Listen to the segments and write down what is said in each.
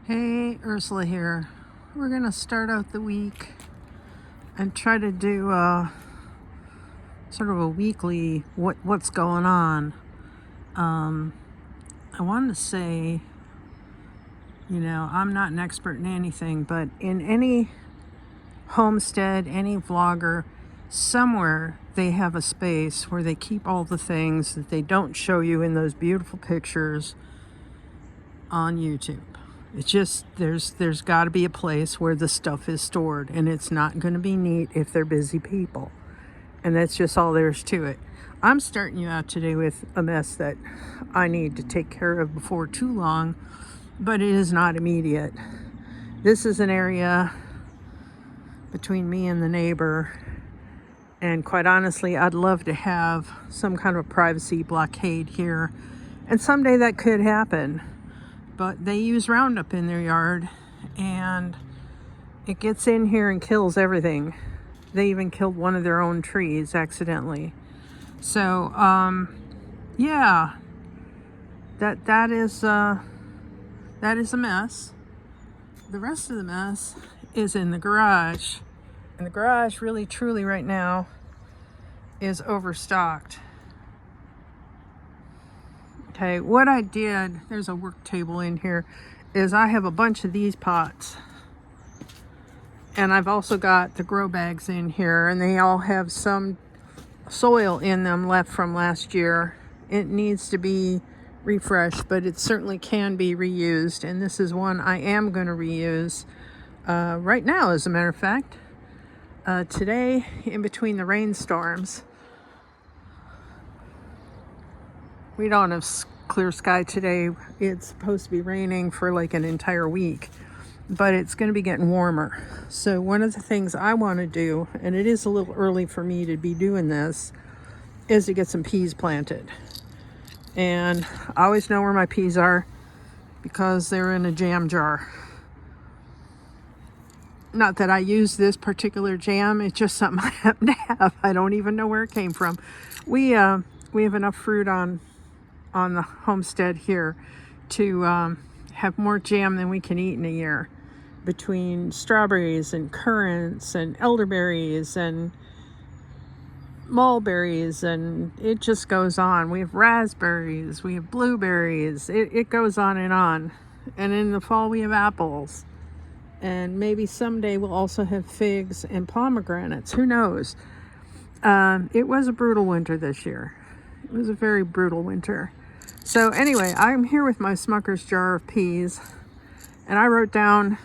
Hey, Ursula here. We're gonna start out the week and try to do sort of a weekly what's going on. I wanted to say, I'm not an expert in anything, but in any homestead, any vlogger, somewhere they have a space where they keep all the things that they don't show you in those beautiful pictures on YouTube. It's just there's got to be a place where the stuff is stored, and it's not going to be neat if they're busy people. And that's just all there is to it. I'm starting you out today with a mess that I need to take care of before too long, but it is not immediate. This is an area between me and the neighbor, and quite honestly, I'd love to have some kind of privacy blockade here, and someday that could happen. But they use Roundup in their yard, and it gets in here and kills everything. They even killed one of their own trees accidentally. So, yeah, that is a mess. The rest of the mess is in the garage, and the garage really, truly, right now, is overstocked. Okay, what I did, there's a work table in here, is I have a bunch of these pots. And I've also got the grow bags in here, and they all have some soil in them left from last year. It needs to be refreshed, but it certainly can be reused. And this is one I am going to reuse right now, as a matter of fact. Today, in between the rainstorms, we don't have clear sky today. It's supposed to be raining for like an entire week, but it's going to be getting warmer. So one of the things I want to do, and it is a little early for me to be doing this, is to get some peas planted. And I always know where my peas are because they're in a jam jar. Not that I use this particular jam, it's just something I happen to have. I don't even know where it came from. We have enough fruit on the homestead here to have more jam than we can eat in a year, between strawberries and currants and elderberries and mulberries, and it just goes on. We have raspberries, we have blueberries, it goes on. And in the fall we have apples, and maybe someday we'll also have figs and pomegranates. Who knows? It was a brutal winter this year. It was a very brutal winter. So anyway, I'm here with my Smucker's jar of peas, and I wrote down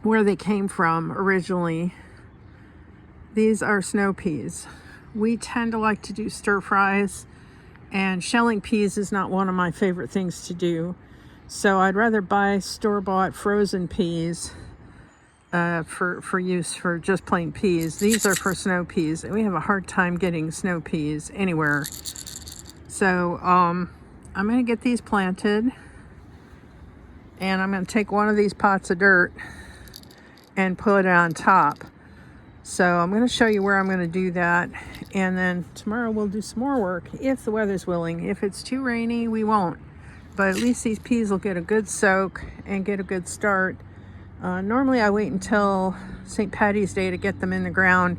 where they came from originally. These are snow peas. We tend to like to do stir fries, and shelling peas is not one of my favorite things to do. So I'd rather buy store-bought frozen peas for use for just plain peas. These are for snow peas, and we have a hard time getting snow peas anywhere. So I'm going to get these planted, and I'm going to take one of these pots of dirt and put it on top. So I'm going to show you where I'm going to do that, and then tomorrow we'll do some more work if the weather's willing. If it's too rainy, we won't. But at least these peas will get a good soak and get a good start. Normally I wait until St. Patty's Day to get them in the ground,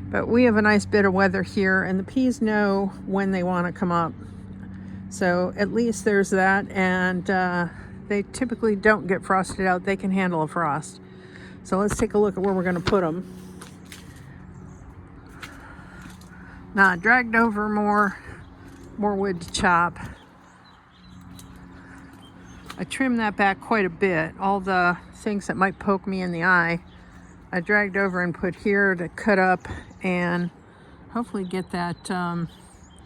but we have a nice bit of weather here, and the peas know when they want to come up. So at least there's that, and they typically don't get frosted out. They can handle a frost. So let's take a look at where we're going to put them. Now I dragged over more wood to chop. I trimmed that back quite a bit. All the things that might poke me in the eye, I dragged over and put here to cut up and hopefully get that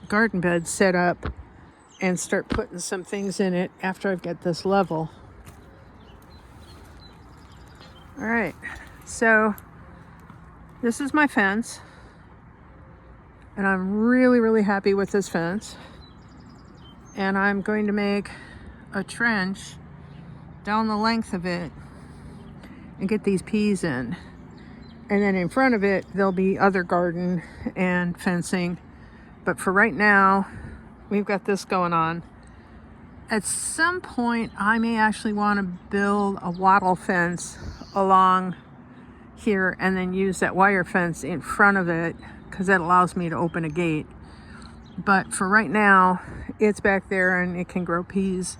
garden bed set up and start putting some things in it after I get this level. All right, so this is my fence, and I'm really, really happy with this fence. And I'm going to make a trench down the length of it and get these peas in. And then in front of it, there'll be other garden and fencing. But for right now, we've got this going on. At some point, I may actually want to build a wattle fence along here and then use that wire fence in front of it, because that allows me to open a gate. But for right now, it's back there and it can grow peas.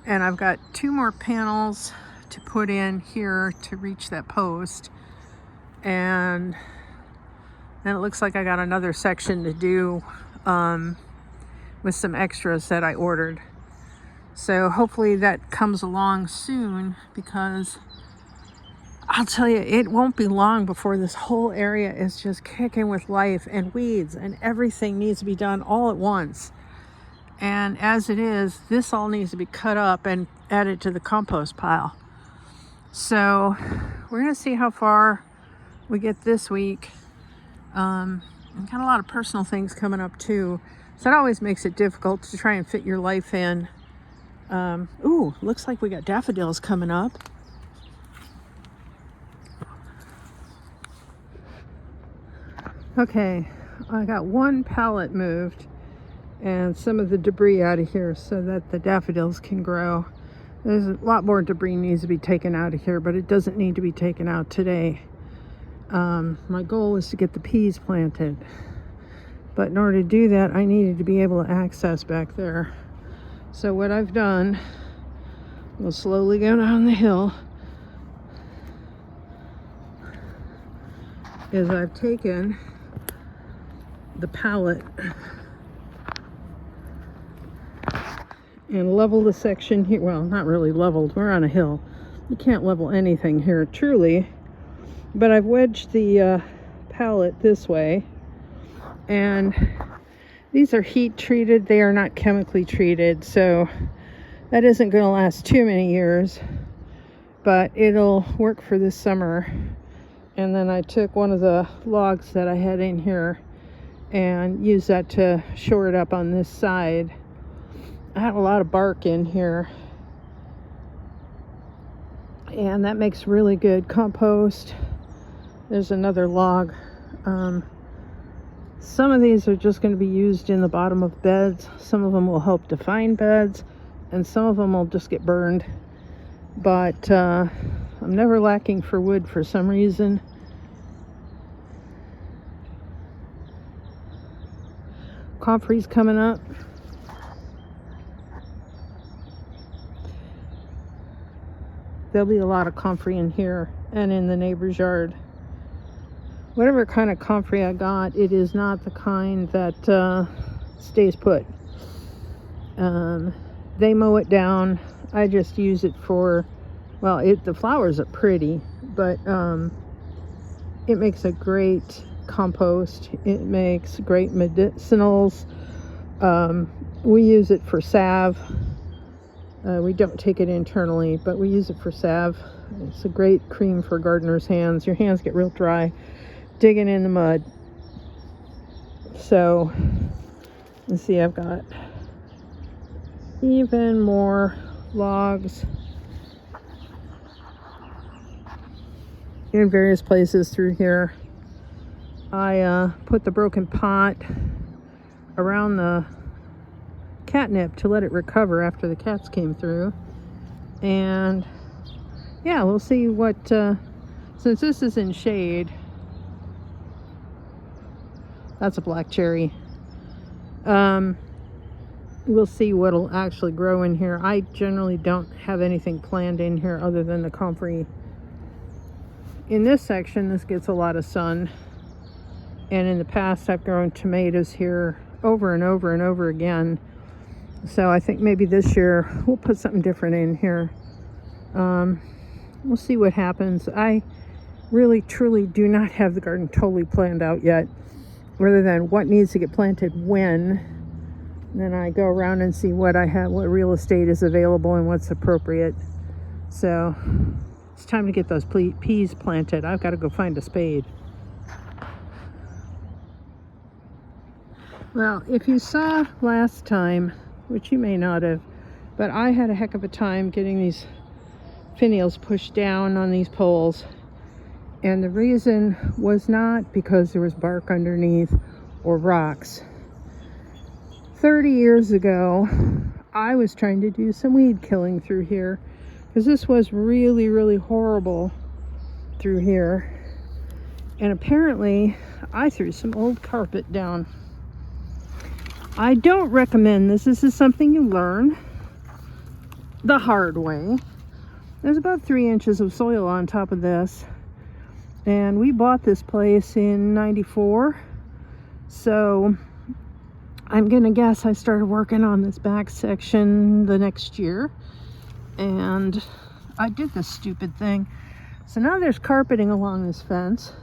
And I've got 2 more panels to put in here to reach that post. And then it looks like I got another section to do with some extras that I ordered. So hopefully that comes along soon, because I'll tell you, it won't be long before this whole area is just kicking with life and weeds, and everything needs to be done all at once. And as it is, this all needs to be cut up and added to the compost pile. So we're going to see how far we get this week. I've got a lot of personal things coming up too. So that always makes it difficult to try and fit your life in. Ooh, looks like we got daffodils coming up. Okay, I got 1 pallet moved and some of the debris out of here so that the daffodils can grow. There's a lot more debris needs to be taken out of here, but it doesn't need to be taken out today. My goal is to get the peas planted, but in order to do that, I needed to be able to access back there. So what I've done, we'll slowly go down the hill, is I've taken the pallet and leveled the section here. Well, not really leveled, we're on a hill. You can't level anything here, truly. But I've wedged the pallet this way, and these are heat treated, they are not chemically treated, so that isn't going to last too many years, but it'll work for this summer. And then I took one of the logs that I had in here and used that to shore it up on this side. I had a lot of bark in here, and that makes really good compost. There's another log. Some of these are just going to be used in the bottom of beds. Some of them will help define beds, and some of them will just get burned. But I'm never lacking for wood for some reason. Comfrey's coming up. There'll be a lot of comfrey in here and in the neighbor's yard. Whatever kind of comfrey I got, it is not the kind that stays put. They mow it down. I just use it for, well, the flowers are pretty, but it makes a great compost. It makes great medicinals. We use it for salve. We don't take it internally, but we use it for salve. It's a great cream for gardeners' hands. Your hands get real dry digging in the mud. So let's see, I've got even more logs in various places through here. I put the broken pot around the catnip to let it recover after the cats came through. And yeah, we'll see what, since this is in shade, that's a black cherry. We'll see what'll actually grow in here. I generally don't have anything planned in here other than the comfrey. In this section, this gets a lot of sun. And in the past, I've grown tomatoes here over and over and over again. So I think maybe this year we'll put something different in here. We'll see what happens. I really, truly do not have the garden totally planned out yet, rather than what needs to get planted when. Then I go around and see what I have, what real estate is available and what's appropriate. So it's time to get those peas planted. I've got to go find a spade. Well, if you saw last time, which you may not have, but I had a heck of a time getting these finials pushed down on these poles. And the reason was not because there was bark underneath or rocks. 30 years ago, I was trying to do some weed killing through here, because this was really, really horrible through here. And apparently I threw some old carpet down. I don't recommend this. This is something you learn the hard way. There's about 3 inches of soil on top of this. And we bought this place in '94. So I'm gonna guess I started working on this back section the next year. And I did this stupid thing. So now there's carpeting along this fence.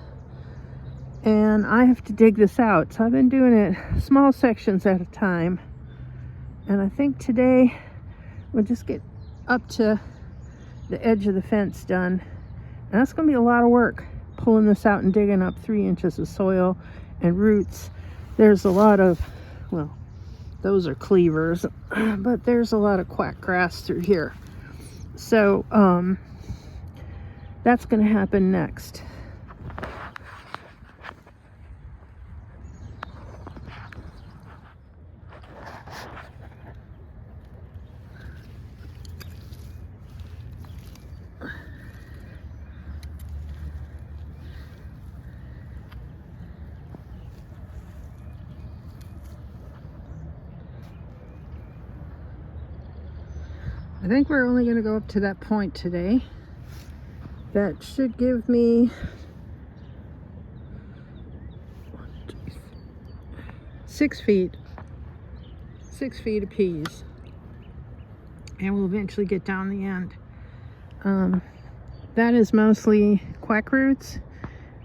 And I have to dig this out. So I've been doing it small sections at a time. And I think today we'll just get up to the edge of the fence done. And that's going to be a lot of work, pulling this out and digging up 3 inches of soil and roots. There's a lot of, well, those are cleavers, but there's a lot of quack grass through here. So that's going to happen next. I think we're only going to go up to that point today. That should give me 6 feet. 6 feet apiece. And we'll eventually get down the end. That is mostly quack roots.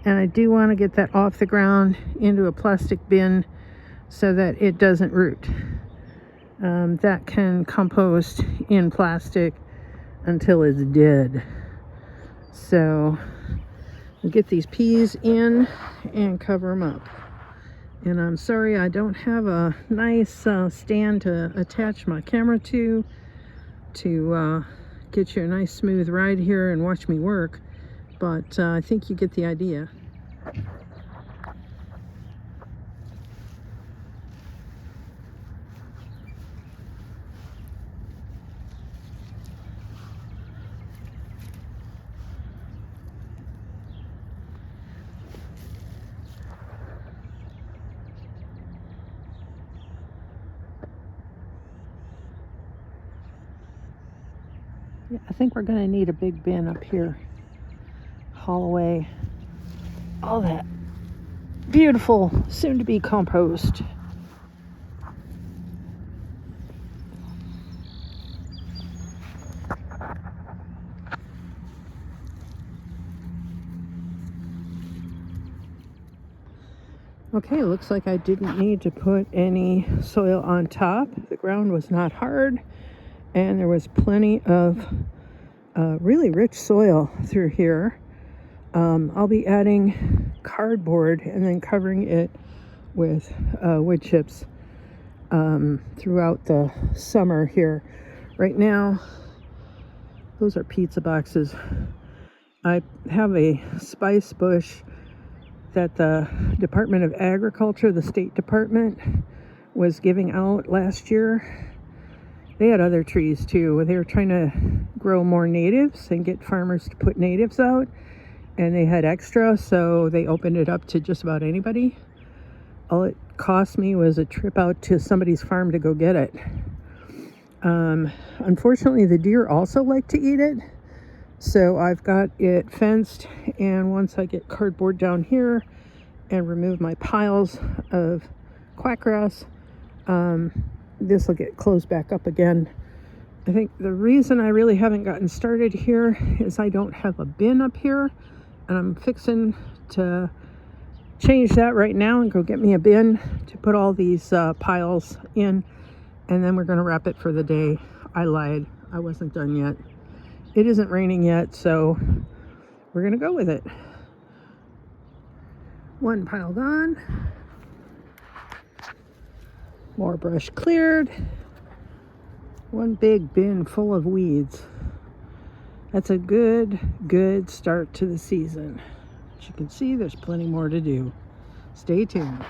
And I do want to get that off the ground into a plastic bin so that it doesn't root. That can compost in plastic until it's dead. So we'll get these peas in and cover them up. And I'm sorry I don't have a nice stand to attach my camera to get you a nice smooth ride here and watch me work, but I think you get the idea. Yeah, I think we're going to need a big bin up here. Haul away all that beautiful soon-to-be compost. Okay, looks like I didn't need to put any soil on top. The ground was not hard, and there was plenty of really rich soil through here. I'll be adding cardboard and then covering it with wood chips throughout the summer here. Right now, those are pizza boxes. I have a spice bush that the Department of Agriculture, the State Department, was giving out last year. They had other trees too. They were trying to grow more natives and get farmers to put natives out, and they had extra, so they opened it up to just about anybody. All it cost me was a trip out to somebody's farm to go get it. Unfortunately, the deer also like to eat it, so I've got it fenced, and once I get cardboard down here and remove my piles of quackgrass, this will get closed back up again. I think the reason I really haven't gotten started here is I don't have a bin up here, and I'm fixing to change that right now and go get me a bin to put all these piles in, and then we're going to wrap it for the day. I lied. I wasn't done yet. It isn't raining yet, so we're going to go with it. One pile gone. More brush cleared. One big bin full of weeds. That's a good start to the season. As you can see, there's plenty more to do. Stay tuned.